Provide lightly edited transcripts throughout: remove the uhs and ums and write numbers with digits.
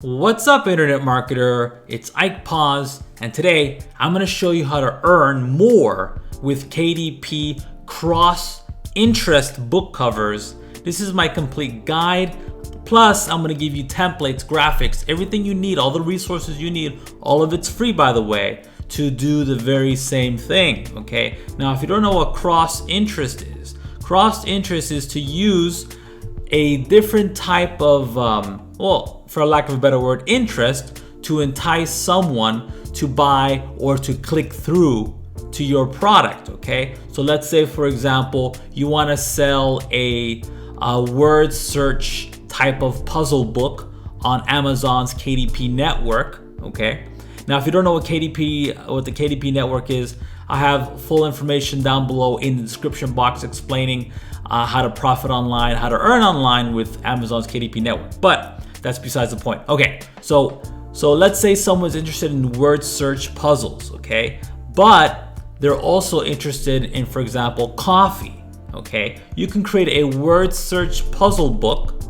What's up, internet marketer? It's Ike Paz, and today I'm going to show you how to earn more with KDP cross interest book covers. This is my complete guide. Plus, I'm going to give you templates, graphics, everything you need, all the resources you need. All of it's free, by the way, to do the very same thing. Okay. Now, if you don't know what cross interest is to use a different type of, for lack of a better word, interest to entice someone to buy or to click through to your product. Okay, so let's say, for example, you want to sell a word search type of puzzle book on Amazon's KDP network. Okay, now if you don't know what the KDP network is, I have full information down below in the description box explaining how to profit online, how to earn online with Amazon's KDP network. But that's besides the point. Okay, so let's say someone's interested in word search puzzles, okay? But they're also interested in, for example, coffee, okay? You can create a word search puzzle book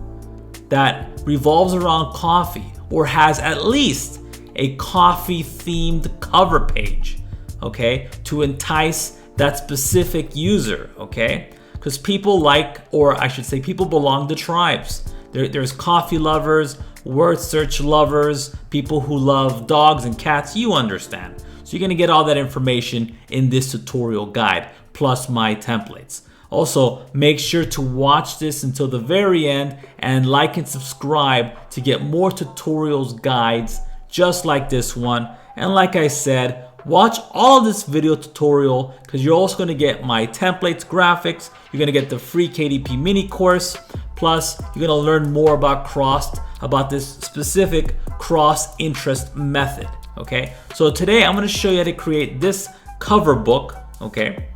that revolves around coffee or has at least a coffee themed cover page, okay? To entice that specific user, okay? Because people people belong to tribes. There's coffee lovers, word search lovers, people who love dogs and cats, you understand. So you're gonna get all that information in this tutorial guide, plus my templates. Also, make sure to watch this until the very end and like and subscribe to get more tutorials, guides, just like this one. And like I said, watch all of this video tutorial because you're also going to get my templates, graphics. You're going to get the free KDP mini course. Plus, you're going to learn more about this specific cross interest method. Okay, so today I'm going to show you how to create this cover book. Okay,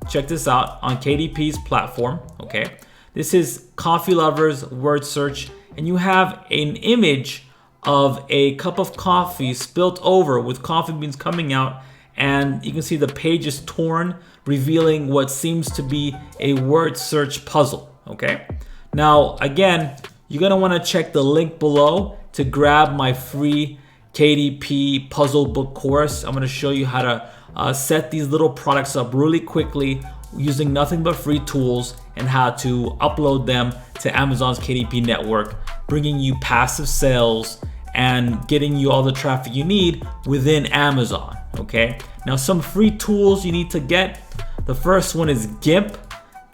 check this out on KDP's platform. Okay, this is Coffee Lovers Word Search, and you have an image of a cup of coffee spilt over with coffee beans coming out, and you can see the page is torn, revealing what seems to be a word search puzzle. Okay, now again, you're gonna want to check the link below to grab my free KDP puzzle book course. I'm gonna show you how to set these little products up really quickly using nothing but free tools, and how to upload them to Amazon's KDP network, bringing you passive sales and getting you all the traffic you need within Amazon. Okay, now some free tools you need to get. The first one is GIMP.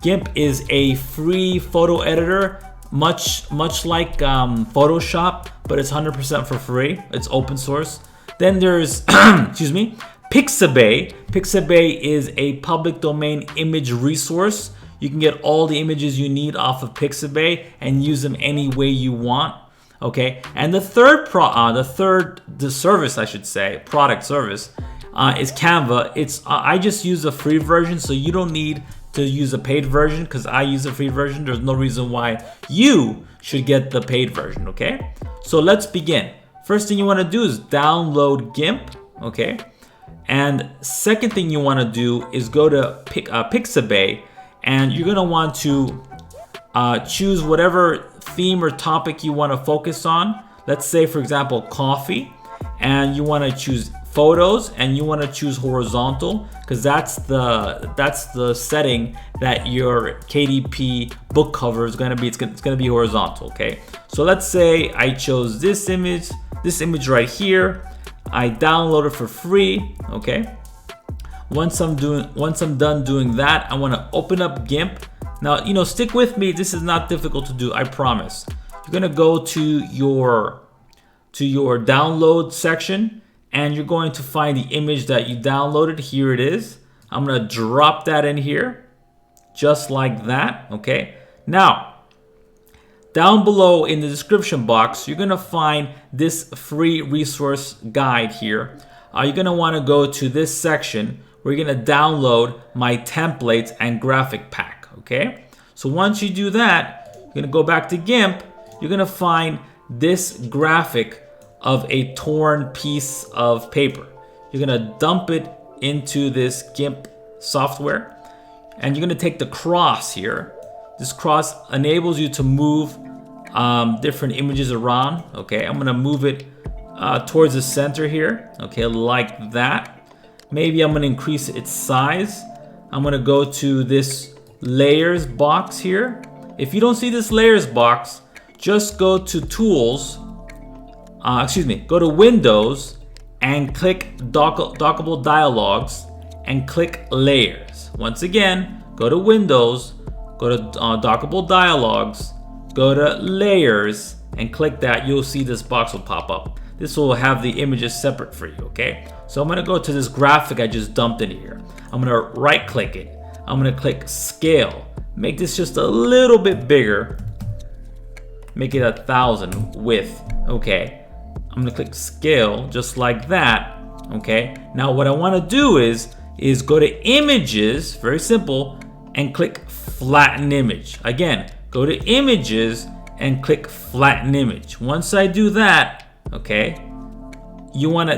GIMP is a free photo editor, much like Photoshop, but it's 100% for free. It's open source. Then there's Pixabay. Pixabay is a public domain image resource. You can get all the images you need off of Pixabay and use them any way you want. Okay, and the third service, I should say, product service, is Canva. I just use the free version, so you don't need to use a paid version because I use the free version. There's no reason why you should get the paid version. Okay, so let's begin. First thing you want to do is download GIMP. Okay, and second thing you want to do is go to Pixabay, and you're gonna want to choose whatever theme or topic you want to focus on. Let's say, for example, coffee, and you want to choose photos, and you want to choose horizontal because that's the setting that your KDP book cover is going to be. It's going to be horizontal. Okay, so let's say I chose this image right here. I download it for free. Okay, once I'm done doing that, I want to open up GIMP. Now, stick with me. This is not difficult to do, I promise. You're gonna go to your download section, and you're going to find the image that you downloaded. Here it is. I'm gonna drop that in here, just like that. Okay. Now, down below in the description box, you're gonna find this free resource guide here. You're gonna want to go to this section where you're gonna download my templates and graphic pack. Okay, so once you do that, you're gonna go back to GIMP. You're gonna find this graphic of a torn piece of paper. You're gonna dump it into this GIMP software, and you're gonna take the cross here. This cross enables you to move different images around. Okay, I'm gonna move it towards the center here. Okay, like that. Maybe I'm gonna increase its size. I'm gonna go to this layers box here. If you don't see this layers box, just go to tools, go to Windows and click dockable dialogues and click layers. Once again, go to Windows, go to dockable dialogues, go to layers and click that. You'll see this box will pop up. This will have the images separate for you, okay? So I'm gonna go to this graphic I just dumped in here. I'm gonna right click it. I'm gonna click scale. Make this just a little bit bigger. Make it 1,000 width, okay? I'm gonna click scale just like that, okay? Now what I wanna do is go to images, very simple, and click flatten image. Again, go to images and click flatten image. Once I do that, okay,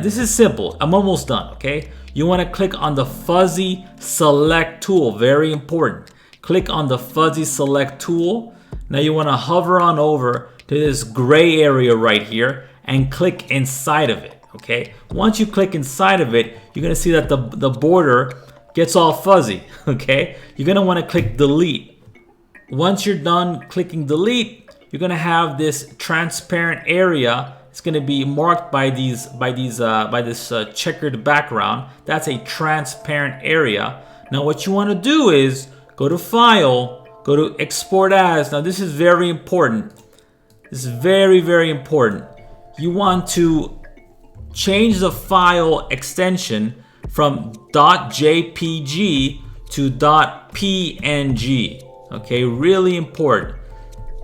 this is simple, I'm almost done, okay? You wanna click on the fuzzy select tool, very important. Click on the fuzzy select tool. Now you wanna hover on over to this gray area right here and click inside of it, okay? Once you click inside of it, you're gonna see that the border gets all fuzzy, okay? You're gonna wanna click delete. Once you're done clicking delete, you're gonna have this transparent area. It's gonna be marked by this checkered background. That's a transparent area. Now what you wanna do is go to File, go to Export As. Now this is very important. This is very, very important. You want to change the file extension from .jpg to .png. Okay, really important.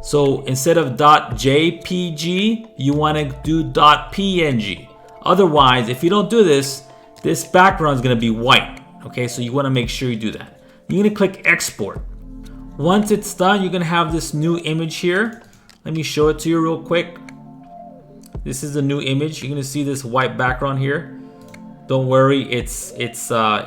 So instead of .jpg, you want to do .png. Otherwise, if you don't do this, this background is going to be white. Okay, so you want to make sure you do that. You're going to click export. Once it's done, you're going to have this new image here. Let me show it to you real quick. This is the new image. You're going to see this white background here. Don't worry, it's a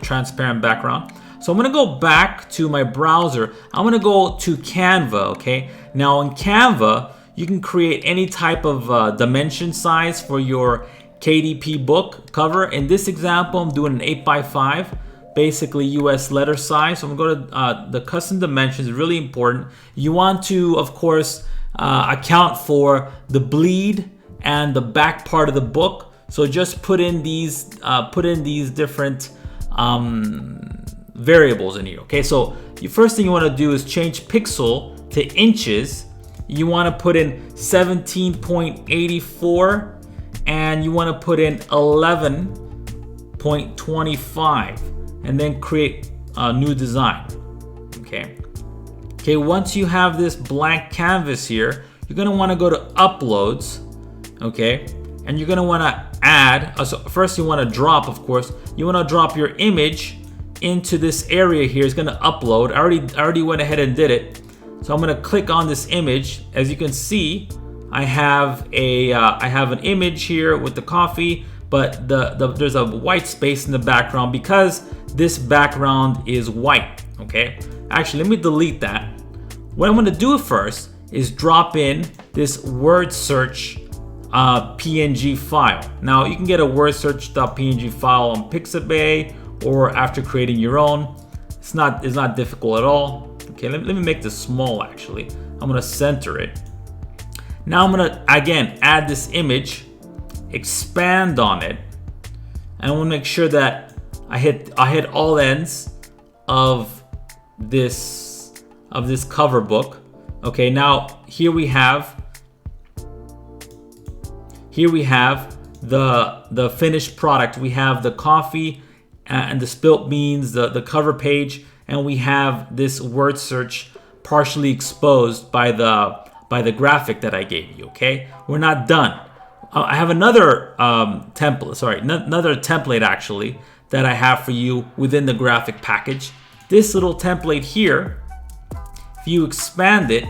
transparent background. So I'm gonna go back to my browser. I'm gonna go to Canva, okay? Now in Canva, you can create any type of dimension size for your KDP book cover. In this example, I'm doing an 8x5, basically US letter size. So I'm gonna go to the custom dimensions, really important. You want to, of course, account for the bleed and the back part of the book. So just put in these different variables in here. Okay, so the first thing you want to do is change pixel to inches. You want to put in 17.84 and you want to put in 11.25 and then create a new design. Okay, once you have this blank canvas here, you're going to want to go to uploads. Okay, and you're going to want to add, so first you want to drop, of course, you want to drop your image into this area here. It's going to upload. I already went ahead and did it. So I'm going to click on this image. As you can see, I have an image here with the coffee, but there's a white space in the background because this background is white. Okay, actually, let me delete that. What I'm going to do first is drop in this word search PNG file. Now you can get a word search.png file on Pixabay or after creating your own. It's not difficult at all. Okay, let me make this small actually. I'm gonna center it. Now I'm gonna again add this image, expand on it, and I wanna make sure that I hit all ends of this cover book. Okay, now here we have the finished product. We have the coffee and the spilt beans, the cover page, and we have this word search partially exposed by the graphic that I gave you. Okay, we're not done. I have another another template actually that I have for you within the graphic package. This little template here, if you expand it,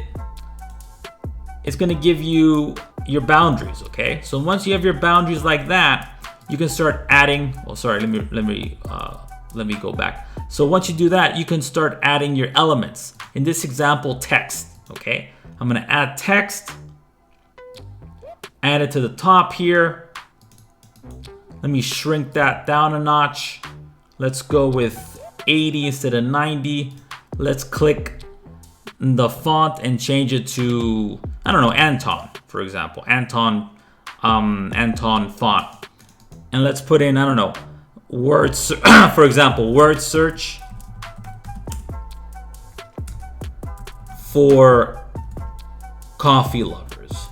it's going to give you your boundaries. Okay, so once you have your boundaries like that, you can start adding. Oh, sorry. Let me go back. So once you do that, you can start adding your elements. In this example, text. Okay, I'm gonna add text, add it to the top here. Let me shrink that down a notch. Let's go with 80 instead of 90. Let's click the font and change it to, I don't know, Anton, for example, Anton font. And let's put in, I don't know, words, for example, word search for coffee lovers.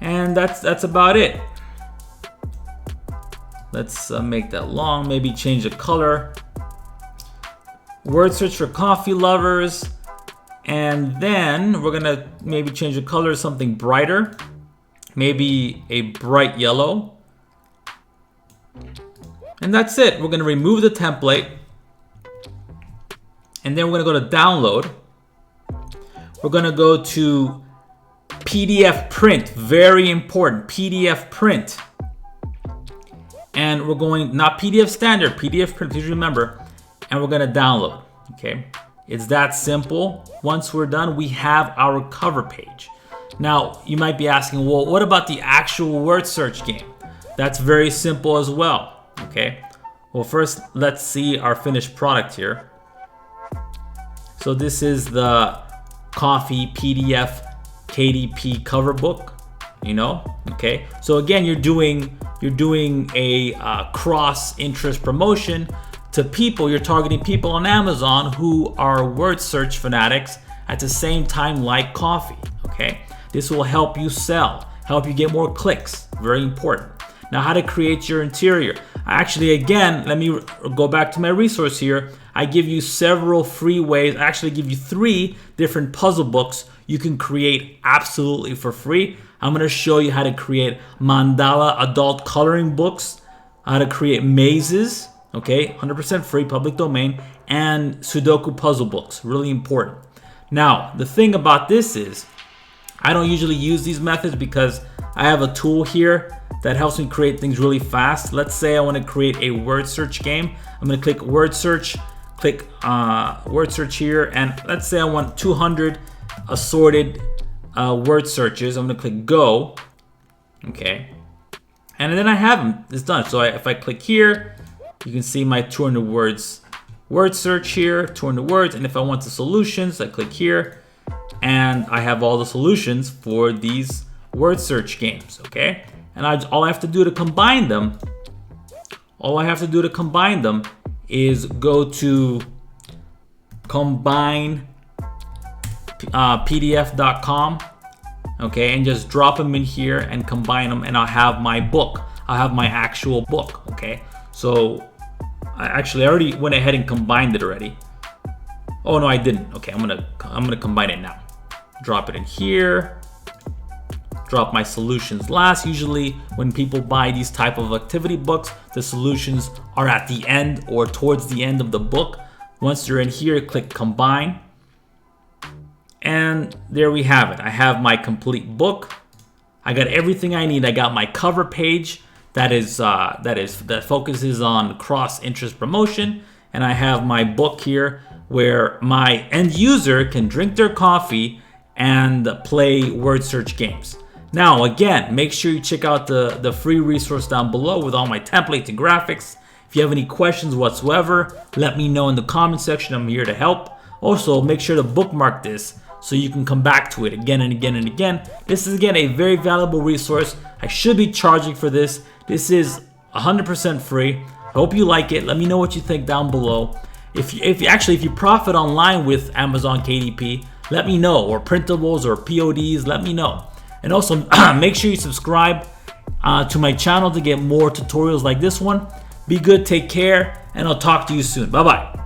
And that's about it. Let's make that long, maybe change the color. Word search for coffee lovers. And then we're gonna maybe change the color to something brighter. Maybe a bright yellow. And that's it. We're gonna remove the template. And then we're gonna go to download. We're gonna go to PDF print, very important, PDF print. And we're going, not PDF standard, PDF print, please remember. And we're gonna download, okay? It's that simple. Once we're done, we have our cover page. Now, you might be asking, well, what about the actual word search game? That's very simple as well, okay? Well, first, let's see our finished product here. So this is the coffee PDF KDP cover book, you know, okay? So again, you're doing a cross interest promotion to people. You're targeting people on Amazon who are word search fanatics at the same time like coffee, okay? This will help you sell, help you get more clicks, very important. Now, how to create your interior. Actually, again, let me go back to my resource here. I give you several free ways. I actually give you 3 different puzzle books you can create absolutely for free. I'm gonna show you how to create Mandala adult coloring books, how to create mazes, okay, 100% free, public domain, and Sudoku puzzle books, really important. Now, the thing about this is, I don't usually use these methods because I have a tool here that helps me create things really fast. Let's say I want to create a word search game. I'm going to click word search, click word search here, and let's say I want 200 assorted word searches. I'm going to click go, okay, and then I have them. It's done. So if I click here, you can see my 200 words word search here, 200 words, and if I want the solutions, I click here, and I have all the solutions for these word search games, okay? And all I have to do to combine them, is go to combine pdf.com, okay, and just drop them in here and combine them, and I'll have my book. I'll have my actual book, okay? So I already went ahead and combined it already. Oh no, I didn't. Okay, I'm gonna combine it now. Drop it in here. Drop my solutions last. Usually when people buy these type of activity books, the solutions are at the end or towards the end of the book. Once you're in here, click combine. And there we have it. I have my complete book. I got everything I need. I got my cover page that focuses on cross interest promotion, and I have my book here where my end user can drink their coffee and play word search games. Now, again, make sure you check out the free resource down below with all my templates and graphics. If you have any questions whatsoever, let me know in the comment section. I'm here to help. Also, make sure to bookmark this so you can come back to it again and again and again. This is, again, a very valuable resource. I should be charging for this. This is 100% free. I hope you like it. Let me know what you think down below. If you profit online with Amazon KDP, let me know, or printables or PODs, let me know. And also make sure you subscribe to my channel to get more tutorials like this one. Be good, take care, and I'll talk to you soon. Bye-bye.